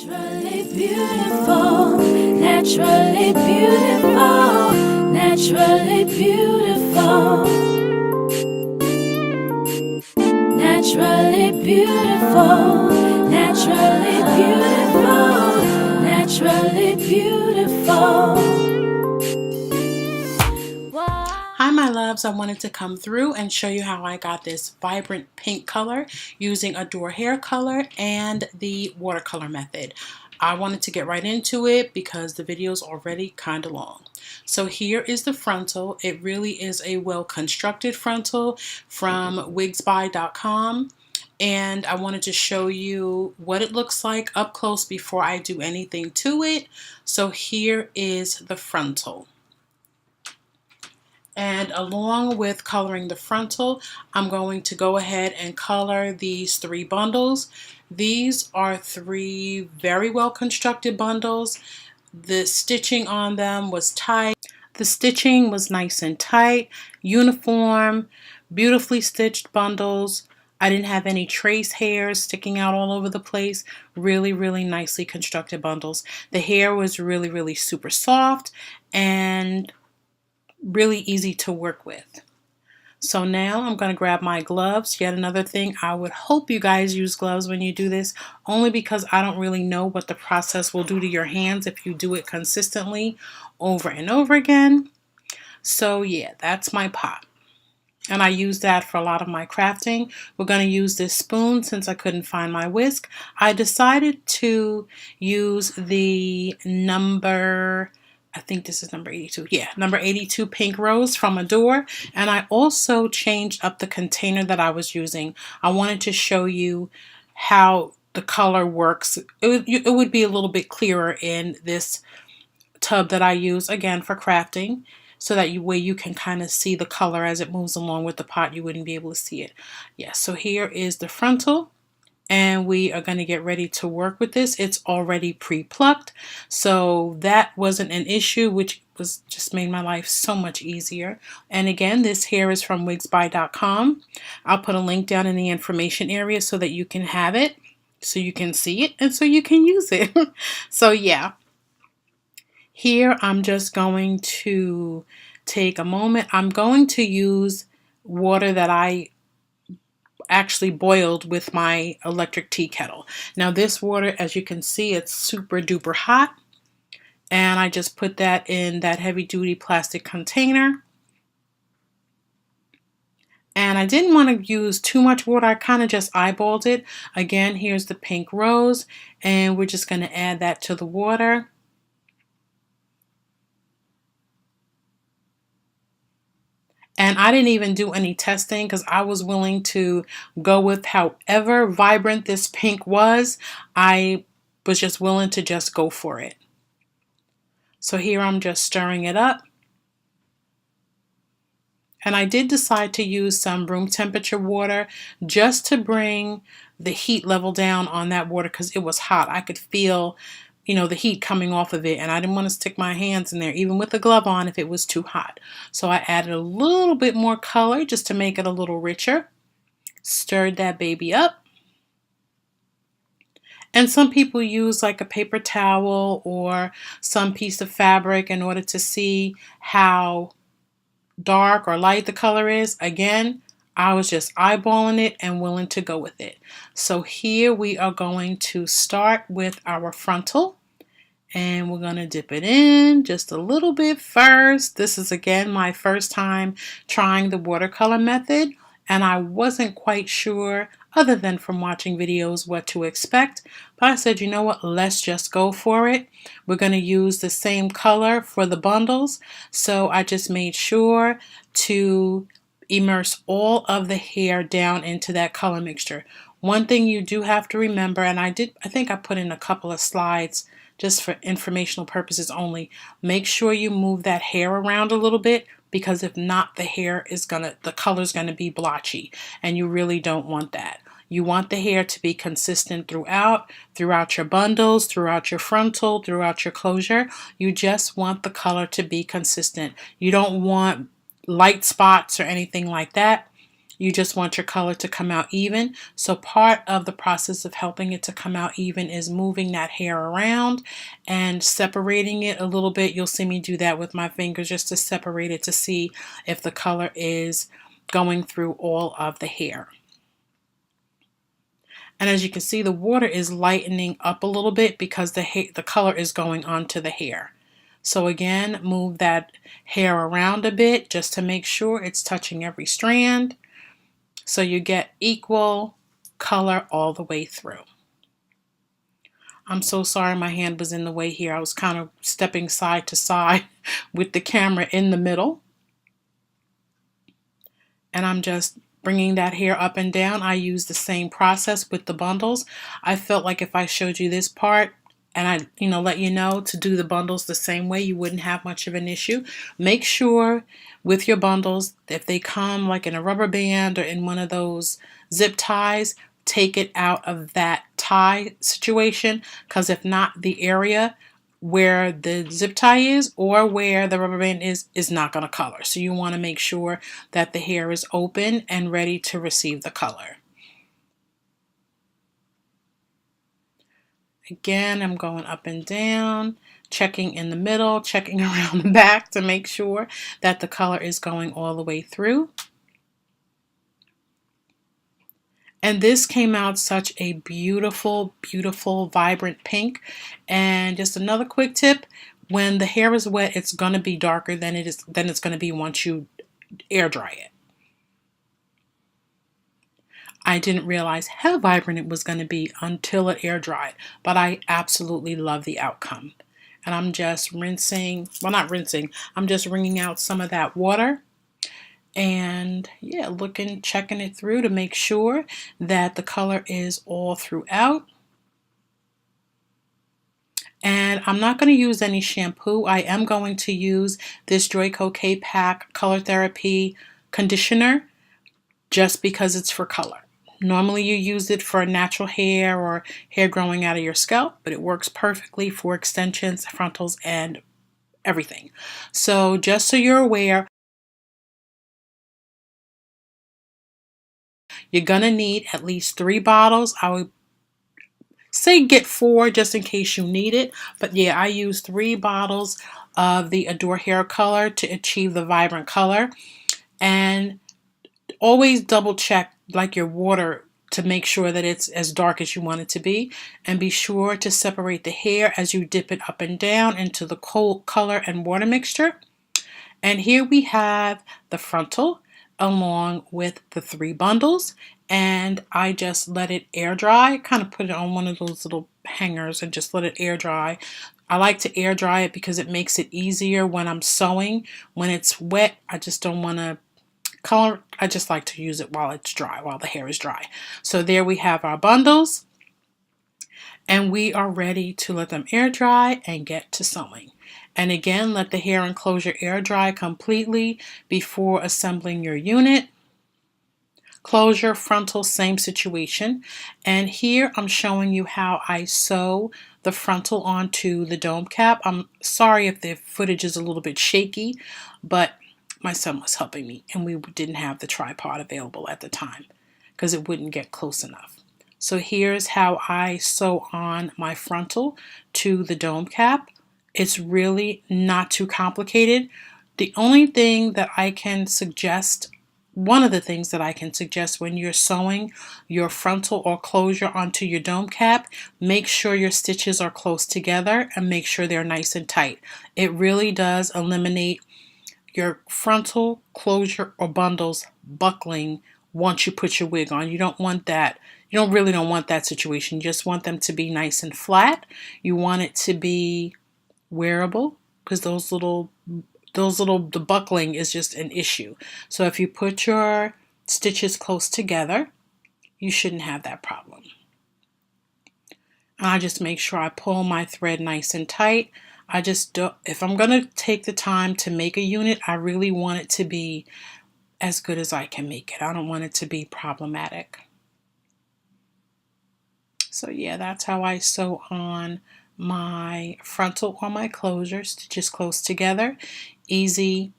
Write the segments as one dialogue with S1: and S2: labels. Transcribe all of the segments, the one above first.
S1: Naturally beautiful, naturally beautiful, naturally beautiful, naturally beautiful, naturally beautiful, naturally beautiful.
S2: Hi my loves, I wanted to come through and show you how I got this vibrant pink color using a Adore hair color and the watercolor method. I wanted to get right into it because the video is already kind of long. So here is the frontal. It really is a well constructed frontal from Wigsbuy.com. And I wanted to show you what it looks like up close before I do anything to it. So here is the frontal. And along with coloring the frontal, I'm going to go ahead and color these three bundles. These are three very well constructed bundles. The stitching on them was tight. The stitching was nice and tight, uniform, beautifully stitched bundles. I didn't have any trace hairs sticking out all over the place. Really, really nicely constructed bundles. The hair was really, really super soft and really easy to work with. So now I'm going to grab my gloves. Yet another thing, I would hope you guys use gloves when you do this, only because I don't really know what the process will do to your hands if you do it consistently over and over again. So yeah, that's my pot. And I use that for a lot of my crafting. We're going to use this spoon since I couldn't find my whisk. I decided to use the I think this is number 82. Yeah, number 82 pink rose from Adore. And I also changed up the container that I was using. I wanted to show you how the color works. It would be a little bit clearer in this tub that I use, again, for crafting, so that way you can kind of see the color as it moves along with the pot. You wouldn't be able to see it. Yeah, so here is the frontal. And we are going to get ready to work with this. It's already pre-plucked, so that wasn't an issue, which was just made my life so much easier. And again, this hair is from Wigsbuy.com. I'll put a link down in the information area so that you can have it, so you can see it, and so you can use it. So yeah, here I'm just going to take a moment. I'm going to use water that I actually boiled with my electric tea kettle. Now this water, as you can see, it's super duper hot, and I just put that in that heavy duty plastic container. And I didn't want to use too much water. I kind of just eyeballed it. Again, here's the pink rose, and we're just going to add that to the water. And I didn't even do any testing because I was willing to go with however vibrant this pink was. I was just willing to just go for it. So here I'm just stirring it up. And I did decide to use some room temperature water just to bring the heat level down on that water because it was hot. I could feel, the heat coming off of it, and I didn't want to stick my hands in there even with the glove on if it was too hot. So I added a little bit more color just to make it a little richer. Stirred that baby up. And some people use like a paper towel or some piece of fabric in order to see how dark or light the color is. Again, I was just eyeballing it and willing to go with it. So here we are going to start with our frontal, and we're going to dip it in just a little bit first. This is again my first time trying the watercolor method, and I wasn't quite sure, other than from watching videos, what to expect. But I said, you know what, let's just go for it. We're going to use the same color for the bundles. So I just made sure to immerse all of the hair down into that color mixture. One thing you do have to remember, and I think I put in a couple of slides just for informational purposes only, make sure you move that hair around a little bit, because if not, the color's gonna be blotchy, and you really don't want that. You want the hair to be consistent throughout your bundles, throughout your frontal, throughout your closure. You just want the color to be consistent. You don't want light spots or anything like that. You just want your color to come out even. So part of the process of helping it to come out even is moving that hair around and separating it a little bit. You'll see me do that with my fingers just to separate it to see if the color is going through all of the hair. And as you can see, the water is lightening up a little bit because the color is going onto the hair. So again, move that hair around a bit just to make sure it's touching every strand, so you get equal color all the way through. I'm so sorry my hand was in the way here. I was kind of stepping side to side with the camera in the middle. And I'm just bringing that hair up and down. I use the same process with the bundles. I felt like if I showed you this part and I, let you know to do the bundles the same way, you wouldn't have much of an issue. Make sure with your bundles, if they come like in a rubber band or in one of those zip ties, take it out of that tie situation, because if not, the area where the zip tie is or where the rubber band is not going to color. So you want to make sure that the hair is open and ready to receive the color. Again, I'm going up and down, checking in the middle, checking around the back to make sure that the color is going all the way through. And this came out such a beautiful, beautiful, vibrant pink. And just another quick tip, when the hair is wet, it's going to be darker than it's going to be once you air dry it. I didn't realize how vibrant it was going to be until it air dried, but I absolutely love the outcome. And I'm just rinsing, well, not rinsing, I'm just wringing out some of that water. And yeah, checking it through to make sure that the color is all throughout. And I'm not going to use any shampoo. I am going to use this Joico K-Pack Color Therapy Conditioner just because it's for color. Normally you use it for natural hair or hair growing out of your scalp, but it works perfectly for extensions, frontals, and everything. So just so you're aware, you're going to need at least 3 bottles. I would say get 4 just in case you need it. But yeah, I use 3 bottles of the Adore Hair Color to achieve the vibrant color. And always double check like your water to make sure that it's as dark as you want it to be. And be sure to separate the hair as you dip it up and down into the cold color and water mixture. And here we have the frontal along with the 3 bundles, and I just let it air dry, kind of put it on one of those little hangers and just let it air dry. I like to air dry it because it makes it easier when I'm sewing. When it's wet, I just don't want to color. I just like to use it while it's dry, while the hair is dry. So there we have our bundles, and we are ready to let them air dry and get to sewing. And again, let the hair enclosure air dry completely before assembling your unit. Closure, frontal, same situation. And here I'm showing you how I sew the frontal onto the dome cap. I'm sorry if the footage is a little bit shaky, but my son was helping me and we didn't have the tripod available at the time because it wouldn't get close enough. So here's how I sew on my frontal to the dome cap. It's really not too complicated. The only thing that I can suggest, one of the things that I can suggest when you're sewing your frontal or closure onto your dome cap, make sure your stitches are close together and make sure they're nice and tight. It really does eliminate your frontal, closure, or bundles buckling once you put your wig on. You don't want that. You really don't want that situation. You just want them to be nice and flat. You want it to be wearable because the buckling is just an issue. So if you put your stitches close together, you shouldn't have that problem. I just make sure I pull my thread nice and tight. I just don't, if I'm going to take the time to make a unit, I really want it to be as good as I can make it. I don't want it to be problematic. So yeah, that's how I sew on my frontal or my closure, stitches close together. Easy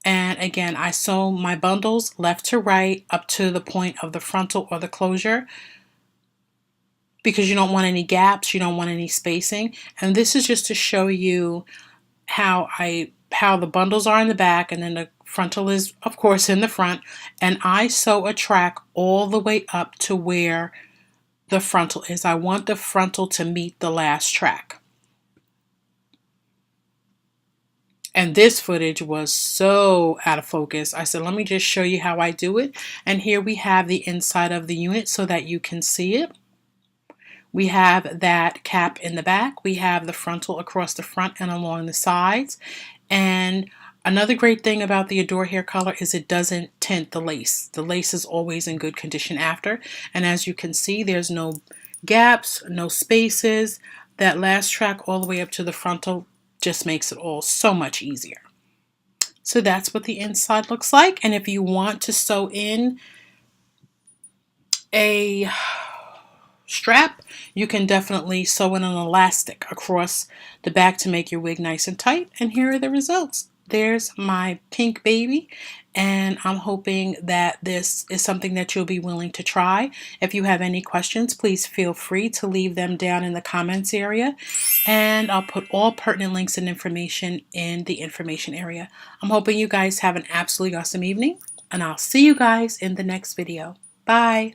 S2: And again, I sew my bundles left to right up to the point of the frontal or the closure, because you don't want any gaps, you don't want any spacing. And this is just to show you how the bundles are in the back, and then the frontal is of course in the front, and I sew a track all the way up to where the frontal is. I want the frontal to meet the last track. And this footage was so out of focus. I said, let me just show you how I do it. And here we have the inside of the unit so that you can see it. We have that cap in the back. We have the frontal across the front and along the sides. And another great thing about the Adore hair color is it doesn't tint the lace. The lace is always in good condition after. And as you can see, there's no gaps, no spaces. That last track all the way up to the frontal just makes it all so much easier. So that's what the inside looks like. And if you want to sew in a strap, you can definitely sew in an elastic across the back to make your wig nice and tight. And here are the results. There's my pink baby, and I'm hoping that this is something that you'll be willing to try. If you have any questions, please feel free to leave them down in the comments area, and I'll put all pertinent links and information in the information area. I'm hoping you guys have an absolutely awesome evening, and I'll see you guys in the next video. Bye!